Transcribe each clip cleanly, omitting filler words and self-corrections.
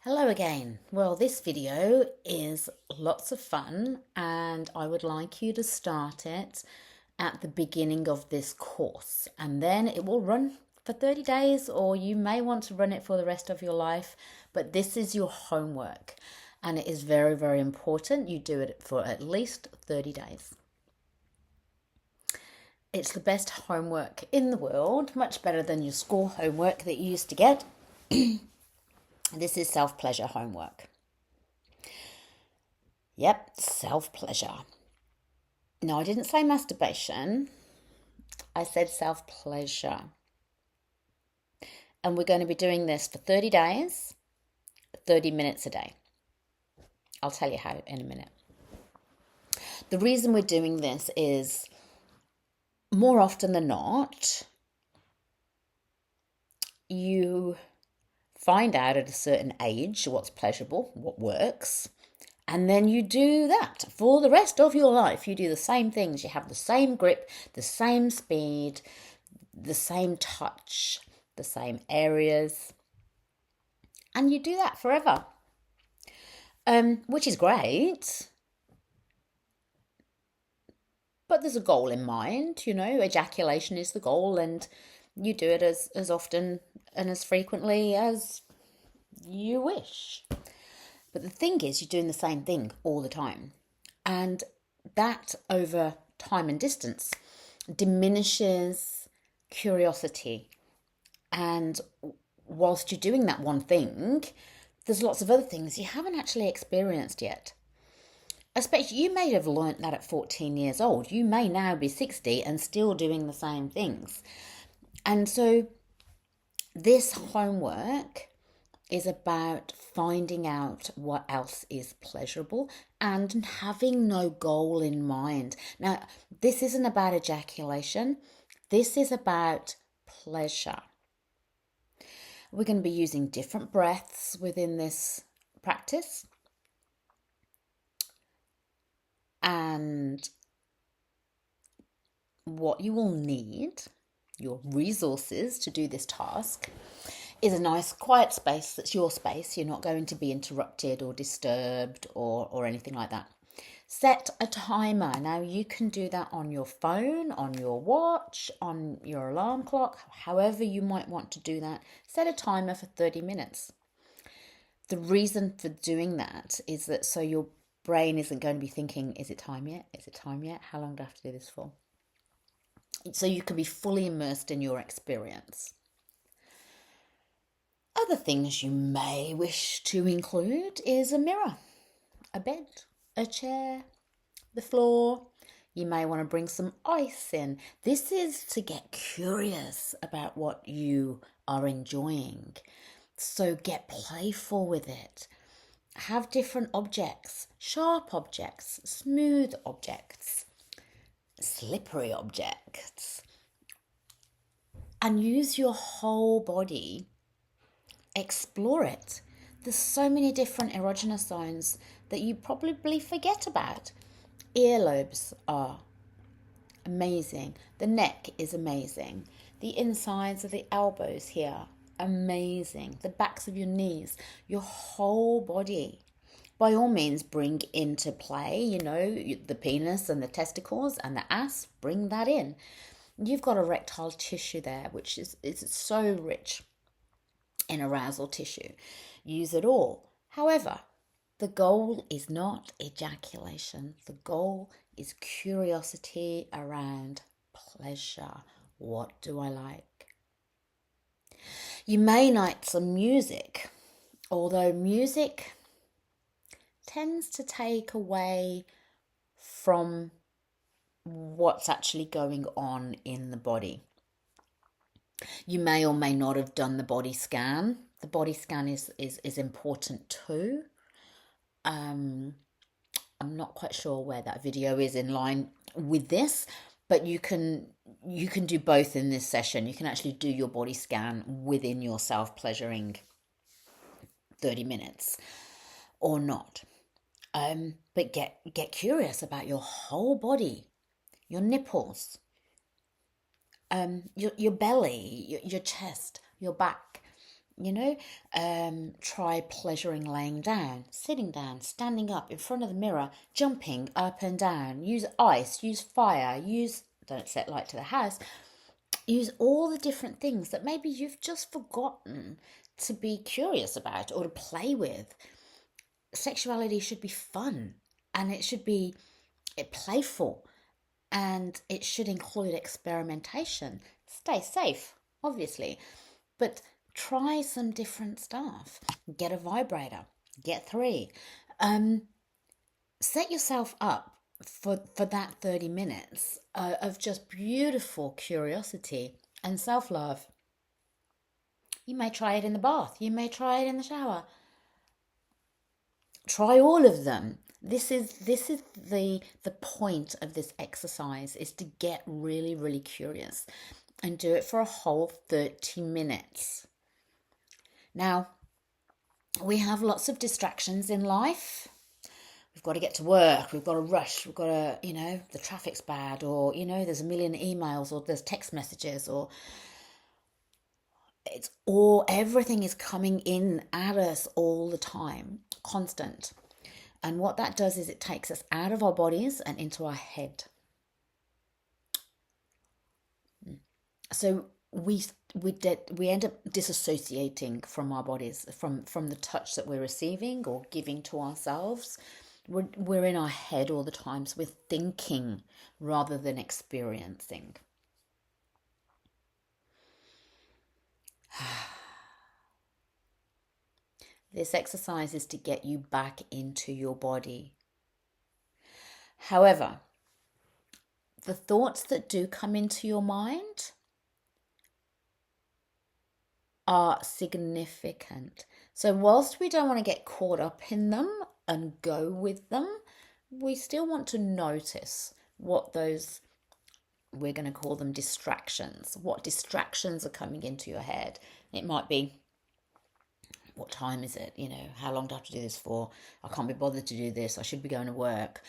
Hello again. Well, this video is lots of fun and I would like you to start it at the beginning of this course, and then it will run for 30 days, or you may want to run it for the rest of your life, but this is your homework and it is very, very important you do it for at least 30 days. It's the best homework in the world, much better than your school homework that you used to get. This is self-pleasure homework. Yep, self-pleasure. No, I didn't say masturbation. I said self-pleasure. And we're going to be doing this for 30 days, 30 minutes a day. I'll tell you how in a minute. The reason we're doing this is more often than not, you find out at a certain age what's pleasurable, what works, and then you do that for the rest of your life. You do the same things. You have the same grip, the same speed, the same touch, the same areas, and you do that forever, which is great. But there's a goal in mind, ejaculation is the goal, and you do it as often and as frequently as you wish. But the thing is, you're doing the same thing all the time. And that over time and distance diminishes curiosity. And whilst you're doing that one thing, there's lots of other things you haven't actually experienced yet. Especially, you may have learnt that at 14 years old. You may now be 60 and still doing the same things. And so this homework is about finding out what else is pleasurable and having no goal in mind. Now, this isn't about ejaculation. This is about pleasure. We're going to be using different breaths within this practice. And what you will need, your resources to do this task, is a nice quiet space that's your space. You're not going to be interrupted or disturbed or anything like that. Set a timer. Now, you can do that on your phone, on your watch, on your alarm clock, however you might want to do that. Set a timer for 30 minutes. The reason for doing that is that so your brain isn't going to be thinking, is it time yet? Is it time yet? How long do I have to do this for? So you can be fully immersed in your experience. Other things you may wish to include is a mirror, a bed, a chair, the floor. You may want to bring some ice in. This is to get curious about what you are enjoying. So get playful with it. Have different objects, sharp objects, smooth objects, slippery objects, and use your whole body. Explore it. There's so many different erogenous zones that you probably forget about. Earlobes are amazing. The neck is amazing. The insides of the elbows here, amazing. The backs of your knees, your whole body. By all means, bring into play, the penis and the testicles and the ass, bring that in. You've got erectile tissue there, which is so rich in arousal tissue. Use it all. However, the goal is not ejaculation. The goal is curiosity around pleasure. What do I like? You may like some music, although music tends to take away from what's actually going on in the body. You may or may not have done the body scan. The body scan is important too. I'm not quite sure where that video is in line with this, but you can do both in this session. You can actually do your body scan within your self-pleasuring 30 minutes or not. But get curious about your whole body, your nipples, your belly, your chest, your back, Try pleasuring laying down, sitting down, standing up in front of the mirror, jumping up and down. Use ice, use fire, don't set light to the house. Use all the different things that maybe you've just forgotten to be curious about or to play with. Sexuality should be fun, and it should be playful, and it should include experimentation. Stay safe, obviously, but try some different stuff. Get a vibrator, get 3. Set yourself up for that 30 minutes of just beautiful curiosity and self-love. You may try it in the bath, you may try it in the shower. Try all of them. This is the point of this exercise, is to get really, really curious and do it for a whole 30 minutes. Now, we have lots of distractions in life. We've got to get to work, we've got to rush, we've got to, the traffic's bad, or, there's a million emails, or there's text messages, or everything is coming in at us all the time, constant. And what that does is it takes us out of our bodies and into our head. So we end up disassociating from our bodies, from the touch that we're receiving or giving to ourselves. We're in our head all the time, so we're thinking rather than experiencing. This exercise is to get you back into your body. However, the thoughts that do come into your mind are significant. So whilst we don't want to get caught up in them and go with them, we still want to notice what those, we're going to call them distractions, what distractions are coming into your head. It might be, what time is it? How long do I have to do this for? I can't be bothered to do this. I should be going to work.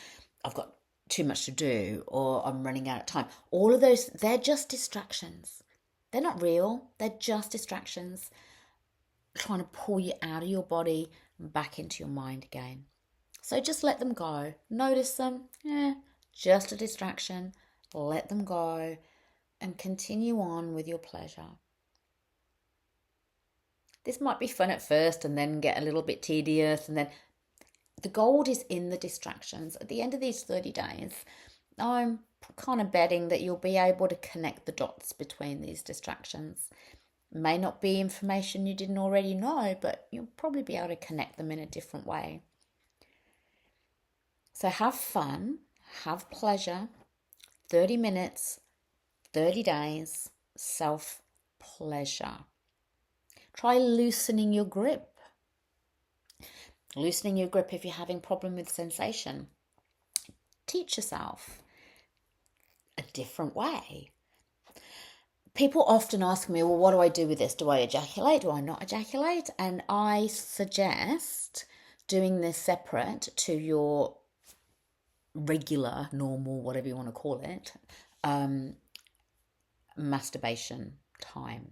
I've got too much to do, or I'm running out of time. All of those, they're just distractions. They're not real. They're just distractions trying to pull you out of your body and back into your mind again. So just let them go. Notice them. Just a distraction. Let them go and continue on with your pleasure. This might be fun at first and then get a little bit tedious, and then the gold is in the distractions. At the end of these 30 days, I'm kind of betting that you'll be able to connect the dots between these distractions. May not be information you didn't already know, but you'll probably be able to connect them in a different way. So have fun, have pleasure, 30 minutes, 30 days, self-pleasure. Try loosening your grip. Loosening your grip if you're having problem with sensation. Teach yourself a different way. People often ask me, well, what do I do with this? Do I ejaculate? Do I not ejaculate? And I suggest doing this separate to your regular, normal, whatever you want to call it, masturbation time.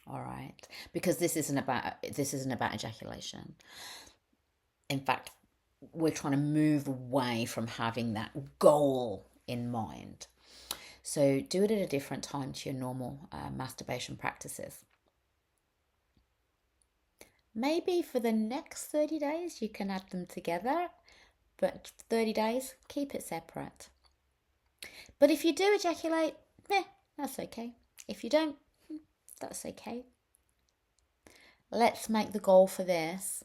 All right, because this isn't about ejaculation. In fact, we're trying to move away from having that goal in mind. So do it at a different time to your normal masturbation practices. Maybe for the next 30 days you can add them together, but 30 days, keep it separate. But if you do ejaculate, that's okay. If you don't, that's okay. Let's make the goal for this.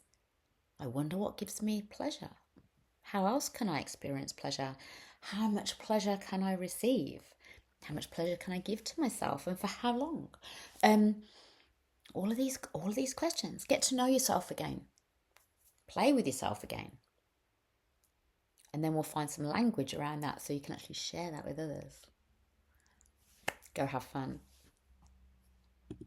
I wonder what gives me pleasure. How else can I experience pleasure? How much pleasure can I receive? How much pleasure can I give to myself, and for how long? All of these questions. Get to know yourself again. Play with yourself again. And then we'll find some language around that so you can actually share that with others. Go have fun.